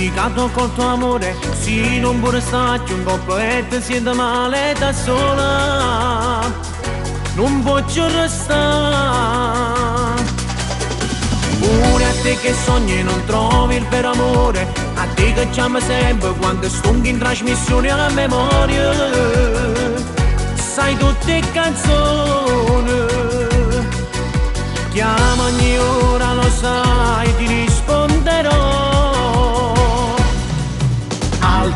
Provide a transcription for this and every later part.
dedicato col tuo amore, sì, non vuole starci un po' e ti senti male da sola, non voglio restare. Pure a te che sogni e non trovi il vero amore, a te che chiama sempre quando stonchi in trasmissione alla memoria, sai tutte canzoni, chiama ogni ora, lo sai, ti risponderò al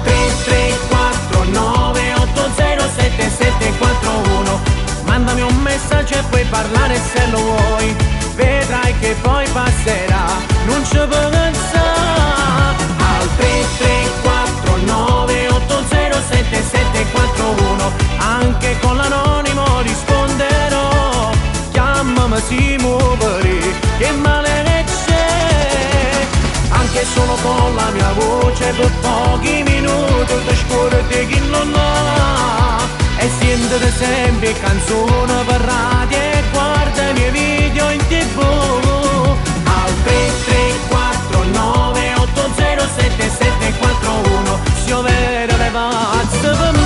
33498077741. Mandami un messaggio e puoi parlare se lo vuoi, vedrai che poi passerà, non ci puoi pensare. Al 33498077741, anche con l'anonimo risponderò, chiamami si muovere, che male ne c'è, anche solo con la mia voce per pochi minuti ti scordi chi non l'ha, e sentite sempre canzoni per radio e guarda i miei video in tv. Al 33498077741, se vero le pazze per me.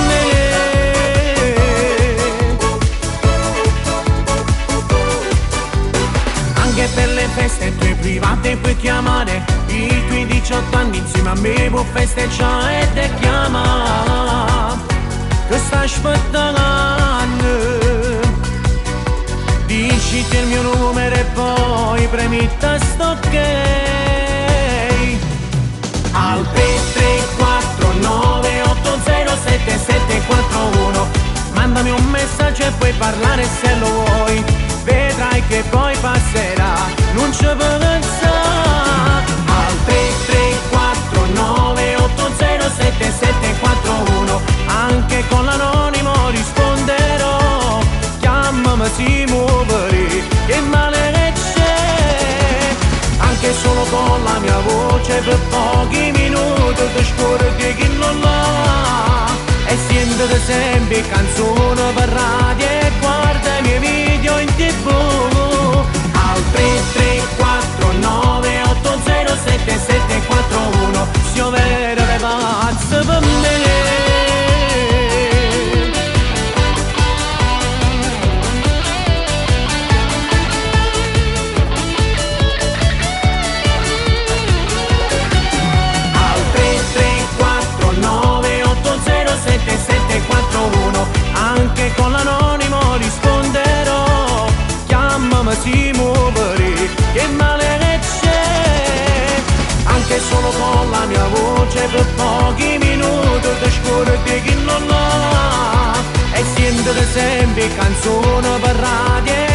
Anche per le feste tue private puoi chiamare, i tuoi 18 anni insieme a me puoi festeggiare e te chiama, che stai aspettando, diciti il mio numero e poi premi tasto ok. Al 33498077741, mandami un messaggio e puoi parlare se lo vuoi, vedrai che poi passerà, non ci puoi pensare. Al 33498077741, anche con l'anonimo risponderò, chiamami si muovere, che male ne c'è, anche solo con la mia voce per pochi minuti ti scordi chi non l'ha, e sentite sempre canzoni per radio e guarda i miei video in tv. Al 33498077741, se vero le pazze per me. Al 33498077741, anche con l'anonimo risponderò, chiamami si muovere, che male ne c'è, anche solo con la mia voce per pochi minuti ti scordi chi non l'ha, e sentite sempre canzoni per radio